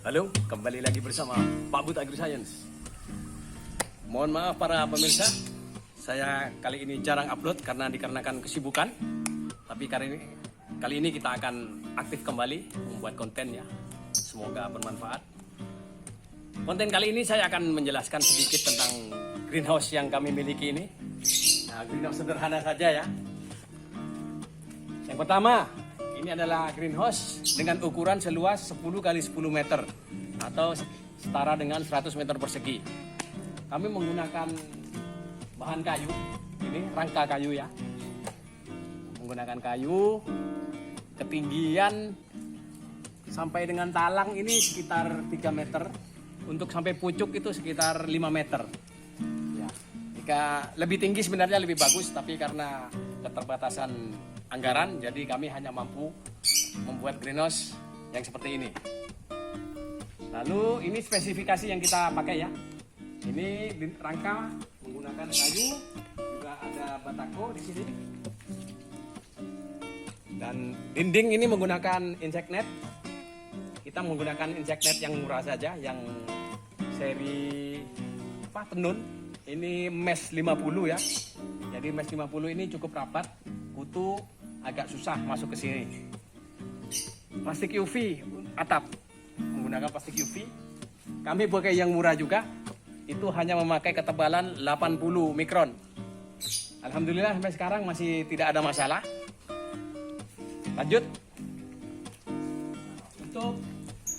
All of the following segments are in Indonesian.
Halo, kembali lagi bersama Pak But AgriScience. Mohon maaf para pemirsa, saya kali ini jarang upload dikarenakan kesibukan. Tapi kali ini kita akan aktif kembali membuat konten ya. Semoga bermanfaat. Konten kali ini saya akan menjelaskan sedikit tentang greenhouse yang kami miliki ini. Nah, greenhouse sederhana saja ya. Yang pertama, ini adalah greenhouse dengan ukuran seluas 10 x 10 meter atau setara dengan 100 meter persegi. Kami menggunakan bahan kayu, ini rangka kayu ya. Menggunakan kayu, ketinggian sampai dengan talang ini sekitar 3 meter. Untuk sampai pucuk itu sekitar 5 meter. Ya. Jika lebih tinggi sebenarnya lebih bagus, tapi karena keterbatasan anggaran, jadi kami hanya mampu membuat greenhouse yang seperti ini. Lalu ini spesifikasi yang kita pakai ya. Ini rangka menggunakan kayu, juga ada batako di sini. Dan dinding ini menggunakan insect net. Kita menggunakan insect net yang murah saja, yang seri tenun. Ini mesh 50 ya. Jadi mesh 50 ini cukup rapat, kutu agak susah masuk ke sini. Plastik UV atap, menggunakan plastik UV. Kami pakai yang murah juga, itu hanya memakai ketebalan 80 mikron. Alhamdulillah sampai sekarang masih tidak ada masalah. Lanjut. Untuk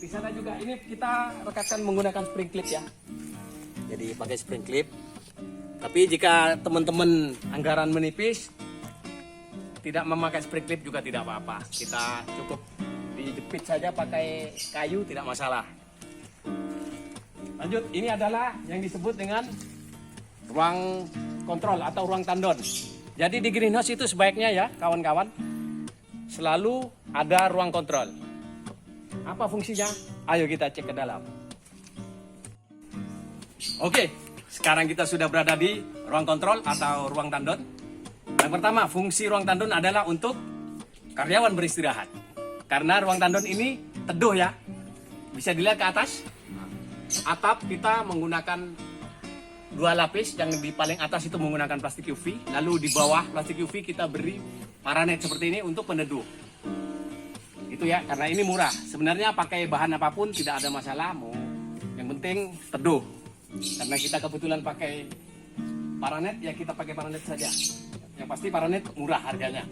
di sana juga ini kita rekatkan menggunakan spring clip ya. Jadi pakai spring clip. Tapi jika teman-teman anggaran menipis, tidak memakai spring clip juga tidak apa-apa. Kita cukup dijepit saja pakai kayu, tidak masalah. Lanjut, ini adalah yang disebut dengan ruang kontrol atau ruang tandon. Jadi di greenhouse itu sebaiknya ya kawan-kawan, selalu ada ruang kontrol. Apa fungsinya? Ayo kita cek ke dalam. Oke, sekarang kita sudah berada di ruang kontrol atau ruang tandon. Yang pertama, fungsi ruang tandon adalah untuk karyawan beristirahat. Karena ruang tandon ini teduh ya. Bisa dilihat ke atas. Atap kita menggunakan 2 lapis, yang di paling atas itu menggunakan plastik UV. Lalu di bawah plastik UV kita beri paranet seperti ini untuk peneduh. Itu ya, karena ini murah. Sebenarnya pakai bahan apapun tidak ada masalah. Yang penting teduh. Karena kita kebetulan pakai paranet, ya kita pakai paranet saja. Yang pasti paranet murah harganya.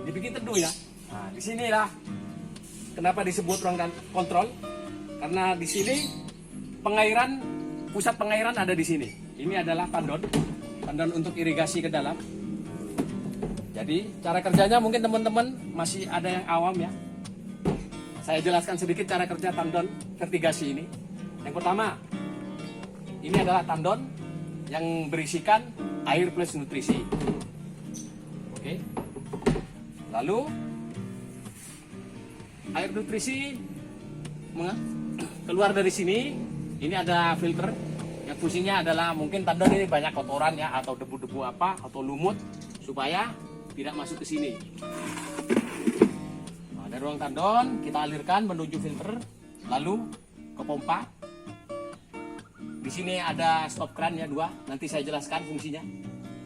Dibikin teduh ya. Nah, di sinilah kenapa disebut ruang kontrol. Karena di sini pusat pengairan ada di sini. Ini adalah tandon untuk irigasi ke dalam. Jadi cara kerjanya mungkin teman-teman masih ada yang awam ya. Saya jelaskan sedikit cara kerja tandon vertigasi ini. Yang pertama, ini adalah tandon yang berisikan air plus nutrisi. Oke. Lalu air nutrisi keluar dari sini. Ini ada filter yang fungsinya adalah mungkin tandon ini banyak kotoran ya, atau debu-debu apa atau lumut, supaya tidak masuk ke sini. Nah, dari ruang tandon kita alirkan menuju filter, lalu ke pompa. Di sini ada stop kran ya 2, nanti saya jelaskan fungsinya.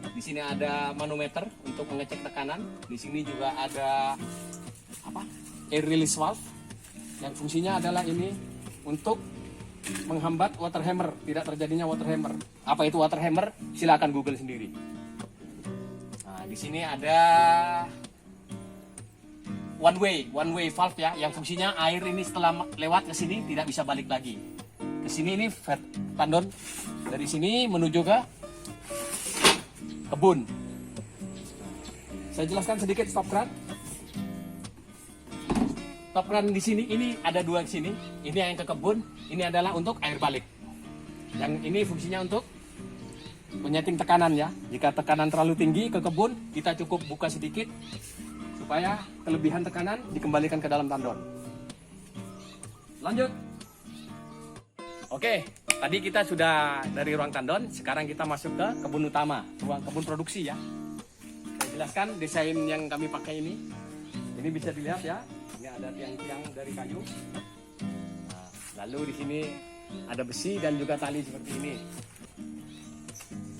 Di sini ada manometer untuk mengecek tekanan. Di sini juga ada air release valve yang fungsinya adalah ini untuk menghambat water hammer, tidak terjadinya water hammer. Apa itu water hammer? Silakan Google sendiri. Nah, di sini ada one way valve ya, yang fungsinya air ini setelah lewat ke sini tidak bisa balik lagi. Ke sini ini tandon dari sini menuju ke kebun. Saya jelaskan sedikit stop kran. Stop kran di sini ini ada 2 di sini. Ini yang ke kebun, ini adalah untuk air balik. Yang ini fungsinya untuk menyeting tekanan ya. Jika tekanan terlalu tinggi ke kebun, kita cukup buka sedikit supaya kelebihan tekanan dikembalikan ke dalam tandon. Lanjut. Oke, tadi kita sudah dari ruang tandon, sekarang kita masuk ke kebun utama, ruang kebun produksi ya. Saya jelaskan desain yang kami pakai ini. Ini bisa dilihat ya. Ini ada tiang-tiang dari kayu. Lalu di sini ada besi dan juga tali seperti ini.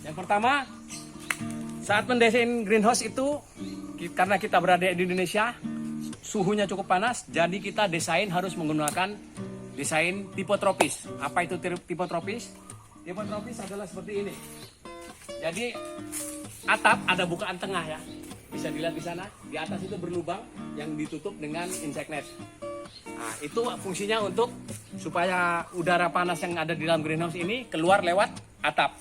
Yang pertama, saat mendesain greenhouse itu, karena kita berada di Indonesia, suhunya cukup panas, jadi kita desain harus menggunakan desain tipe tropis. Apa itu tipe tropis? Tipe tropis adalah seperti ini. Jadi atap ada bukaan tengah ya. Bisa dilihat di sana. Di atas itu berlubang yang ditutup dengan insect net. Nah, itu fungsinya untuk supaya udara panas yang ada di dalam greenhouse ini keluar lewat atap.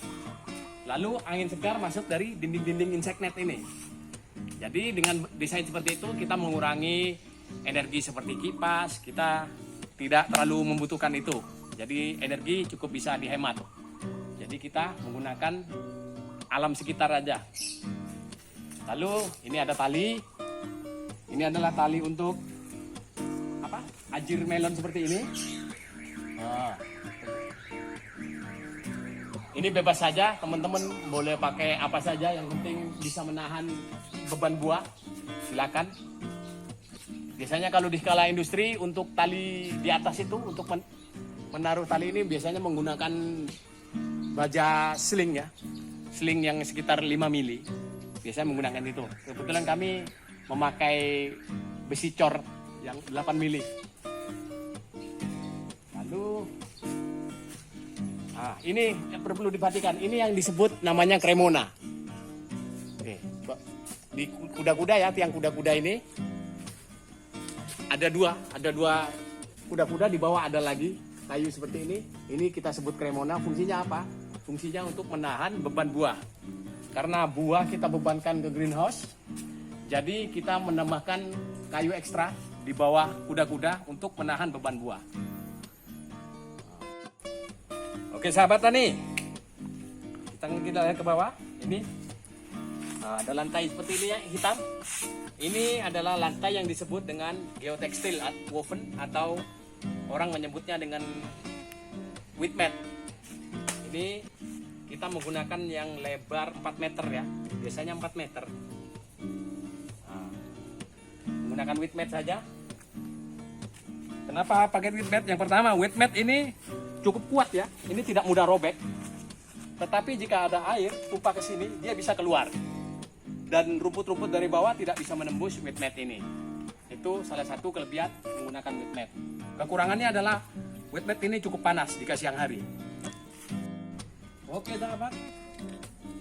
Lalu angin segar masuk dari dinding-dinding insect net ini. Jadi dengan desain seperti itu kita mengurangi energi seperti kipas, kita tidak terlalu membutuhkan itu. Jadi energi cukup bisa dihemat. Jadi kita menggunakan alam sekitar aja. Lalu ini ada tali. Ini adalah tali untuk apa? Ajir melon seperti ini. Nah. Ini bebas saja, teman-teman boleh pakai apa saja, yang penting bisa menahan beban buah. Silakan. Biasanya kalau di skala industri untuk tali di atas itu untuk menaruh tali ini biasanya menggunakan baja sling ya. Sling yang sekitar 5 mili. Biasanya menggunakan itu. Kebetulan kami memakai besi cor yang 8 mili. Lalu ini yang perlu diperhatikan. Ini yang disebut namanya Cremona. Oke, di kuda-kuda ya, tiang kuda-kuda ini ada dua kuda-kuda, di bawah ada lagi kayu seperti ini. Ini kita sebut Cremona. Fungsinya apa? Fungsinya untuk menahan beban buah. Karena buah kita bebankan ke greenhouse, jadi kita menambahkan kayu ekstra di bawah kuda-kuda untuk menahan beban buah. Oke sahabat tani, kita lihat ke bawah. Ini ada lantai seperti ini ya, hitam. Ini adalah lantai yang disebut dengan geotekstil woven, atau orang menyebutnya dengan wheat mat. Ini kita menggunakan yang lebar 4 meter ya, biasanya 4 meter. Menggunakan wheat mat saja. Kenapa pakai wheat mat? Yang pertama, wheat mat ini cukup kuat ya, ini tidak mudah robek. Tetapi jika ada air tumpah ke sini, dia bisa keluar. Dan rumput-rumput dari bawah tidak bisa menembus wheat mat ini. Itu salah satu kelebihan menggunakan wheat mat. Kekurangannya adalah wheat mat ini cukup panas jika siang hari. Oke sahabat,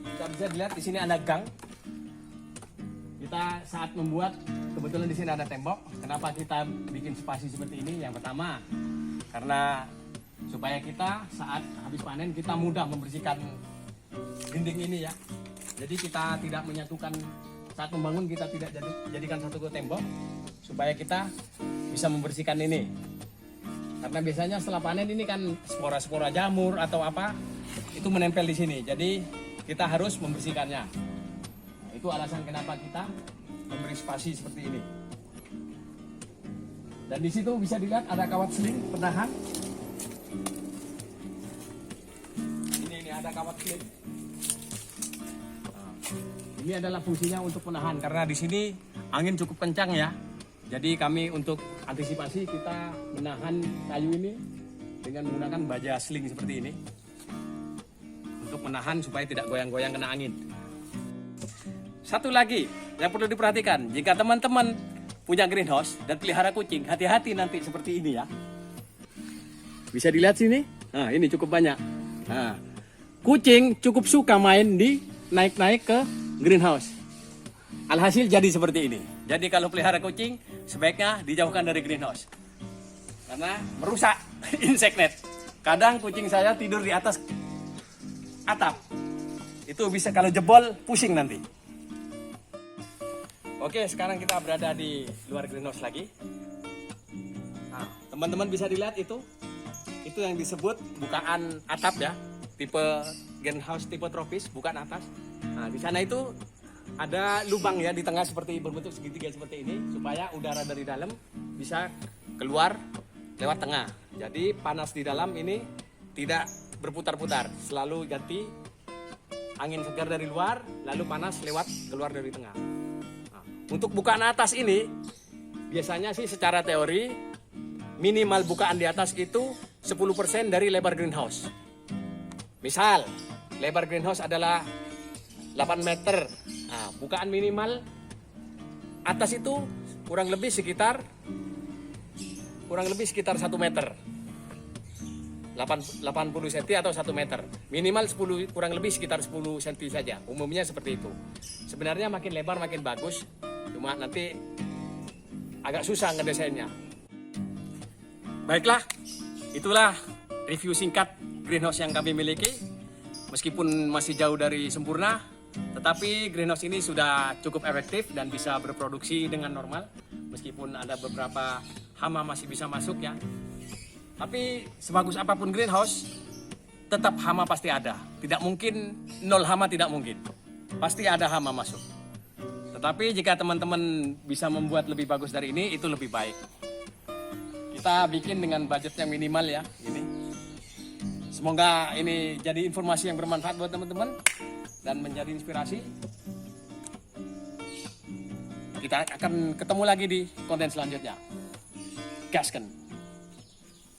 kita bisa dilihat di sini ada gang. Kita saat membuat, kebetulan di sini ada tembok. Kenapa kita bikin spasi seperti ini? Yang pertama, karena supaya kita saat habis panen kita mudah membersihkan dinding ini ya. Jadi kita tidak menyatukan, saat membangun kita tidak jadikan satu tembok, supaya kita bisa membersihkan ini. Karena biasanya setelah panen ini kan spora-spora jamur atau apa itu menempel di sini. Jadi kita harus membersihkannya. Nah, itu alasan kenapa kita memberi spasi seperti ini. Dan di situ bisa dilihat ada kawat seling penahan. Ini ada kawat seling. Nah, ini adalah fungsinya untuk menahan, karena di sini angin cukup kencang ya. Jadi kami untuk antisipasi kita menahan kayu ini dengan menggunakan baja sling seperti ini. Untuk menahan supaya tidak goyang-goyang kena angin. Satu lagi yang perlu diperhatikan, jika teman-teman punya greenhouse dan pelihara kucing, hati-hati nanti seperti ini ya. Bisa dilihat sini? Nah, ini cukup banyak. Nah, kucing cukup suka main di naik-naik ke greenhouse. Alhasil jadi seperti ini. Jadi kalau pelihara kucing, sebaiknya dijauhkan dari greenhouse. Karena merusak insect net. Kadang kucing saya tidur di atas atap. Itu bisa kalau jebol, pusing nanti. Oke, sekarang kita berada di luar greenhouse lagi. Nah, teman-teman bisa dilihat itu yang disebut bukaan atap ya. Tipe greenhouse tipe tropis, bukaan atas. Nah, di sana itu ada lubang ya di tengah seperti berbentuk segitiga seperti ini, supaya udara dari dalam bisa keluar lewat tengah. Jadi panas di dalam ini tidak berputar-putar, selalu ganti angin segar dari luar, lalu panas lewat keluar dari tengah. Nah, untuk bukaan atas ini biasanya sih secara teori minimal bukaan di atas itu 10% dari lebar greenhouse. Misal, lebar greenhouse adalah 8 meter. Nah, bukaan minimal atas itu kurang lebih sekitar 1 meter. 80 cm atau 1 meter. Minimal 10, kurang lebih sekitar 10 cm saja. Umumnya seperti itu. Sebenarnya makin lebar makin bagus. Cuma nanti agak susah ngedesainnya. Baiklah, itulah review singkat greenhouse yang kami miliki. Meskipun masih jauh dari sempurna, tetapi greenhouse ini sudah cukup efektif dan bisa berproduksi dengan normal. Meskipun ada beberapa hama masih bisa masuk ya. Tapi sebagus apapun greenhouse, tetap hama pasti ada. Tidak mungkin nol hama, tidak mungkin. Pasti ada hama masuk. Tetapi jika teman-teman bisa membuat lebih bagus dari ini, itu lebih baik. Kita bikin dengan budget yang minimal ya, ini. Semoga ini jadi informasi yang bermanfaat buat teman-teman dan menjadi inspirasi. Kita akan ketemu lagi di konten selanjutnya. Gaskan.